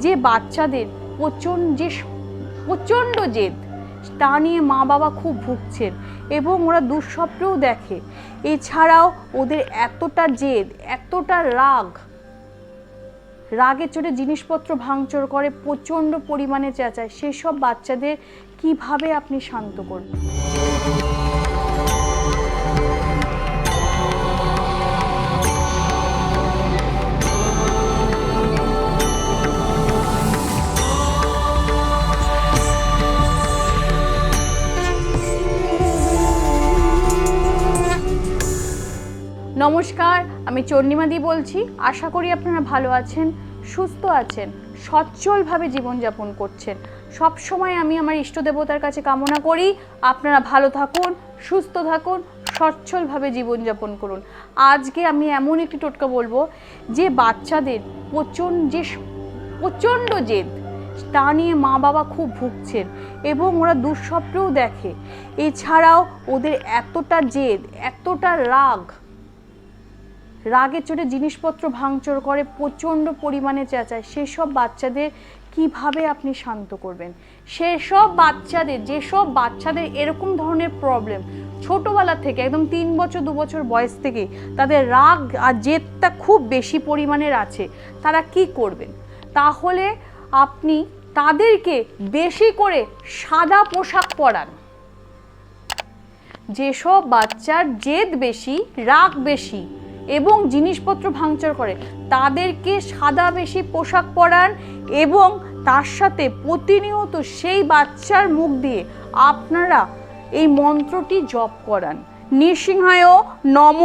যে বাচ্চাদের প্রচণ্ড জেদ, তা নিয়ে মা বাবা খুব ভুগছেন এবং ওরা দুঃস্বপ্নেও দেখে। এছাড়াও ওদের এতটা জেদ, এতটা রাগে চড়ে জিনিসপত্র ভাঙচুর করে, প্রচণ্ড পরিমাণে চেঁচায়, সেসব বাচ্চাদের কিভাবে আপনি শান্ত করবেন? নমস্কার, আমি চন্ডিমাদি বলছি। আশা করি আপনারা ভালো আছেন, সুস্থ আছেন, সচ্ছলভাবে জীবনযাপন করছেন। সব সময় আমি আমার ইষ্ট দেবতার কাছে কামনা করি আপনারা ভালো থাকুন, সুস্থ থাকুন, সচ্ছলভাবে জীবনযাপন করুন। আজকে আমি এমন একটি টোটকা বলবো যে বাচ্চাদের প্রচণ্ড জেদ, তা নিয়ে মা বাবা খুব ভুগছেন এবং ওরা দুঃস্বপ্নেও দেখে। এছাড়াও ওদের এতটা জেদ, এতটা রাগে চড়ে জিনিসপত্র ভাঙচুর করে, প্রচণ্ড পরিমাণে চেঁচায়, সেসব বাচ্চাদের কিভাবে আপনি শান্ত করবেন? সেসব বাচ্চাদের, যেসব বাচ্চাদের এরকম ধরনের প্রবলেম ছোটোবেলা থেকে, একদম 3 বছর 2 বছর বয়স থেকে তাদের রাগ আর জেদটা খুব বেশি পরিমাণের আছে, তারা কি করবেন? তাহলে আপনি তাদেরকে বেশি করে সাদা পোশাক পরান। যেসব বাচ্চার জেদ বেশি, রাগ বেশি এবং জিনিসপত্র ভাঙচুর করে, তাদেরকে সাদা বেশি পোশাক পরান এবং তার সাথে প্রতিনিয়ত সেই বাচ্চার মুখ দিয়ে আপনারা এই মন্ত্রটি জপ করান। নৃসিংহায় নম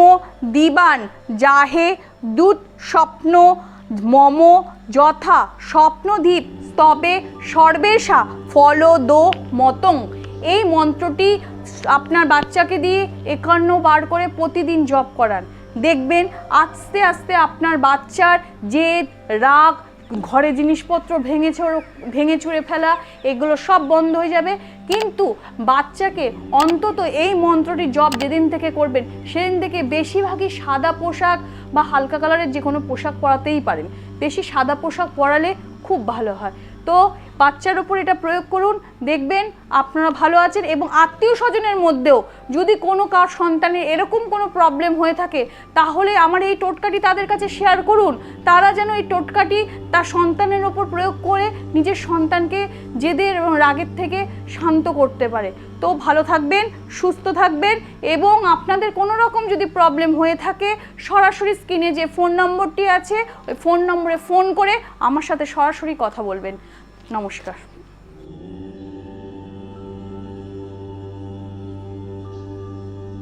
দিবান জাহে দূত স্বপ্ন মম যথা স্বপ্নদীপ স্তবে সর্বেশা ফলদো মতং। এই মন্ত্রটি আপনার বাচ্চাকে দিয়ে 51 বার করে প্রতিদিন জপ করান। দেখবেন আস্তে আপনার বাচ্চার জেদ, রাগ, ঘরে জিনিসপত্র ভেঙে চুরে ফেলা, এগুলো সব বন্ধ হয়ে যাবে। কিন্তু বাচ্চাকে অন্তত এই মন্ত্রটি জপ যেদিন থেকে করবেন সেদিন থেকে বেশিরভাগই সাদা পোশাক বা হালকা কালারের যে কোনো পোশাক পরাতেই পারেন। বেশি সাদা পোশাক পরালে খুব ভালো হয়। তো বাচ্চার ওপর এটা প্রয়োগ করুন, দেখবেন আপনারা ভালো আছেন। এবং আত্মীয় স্বজনের মধ্যেও যদি কোনো কার সন্তানের এরকম কোনো প্রবলেম হয়ে থাকে, তাহলে আমার এই টোটকাটি তাদের কাছে শেয়ার করুন। তারা যেন এই টোটকাটি তার সন্তানের ওপর প্রয়োগ করে নিজের সন্তানকে জেদের এবং রাগের থেকে শান্ত করতে পারে। তো ভালো থাকবেন, সুস্থ থাকবেন এবং আপনাদের কোনো রকম যদি প্রবলেম হয়ে থাকে, সরাসরি স্ক্রিনে যে ফোন নম্বরটি আছে ওই ফোন নম্বরে ফোন করে আমার সাথে সরাসরি কথা বলবেন। নমস্কার।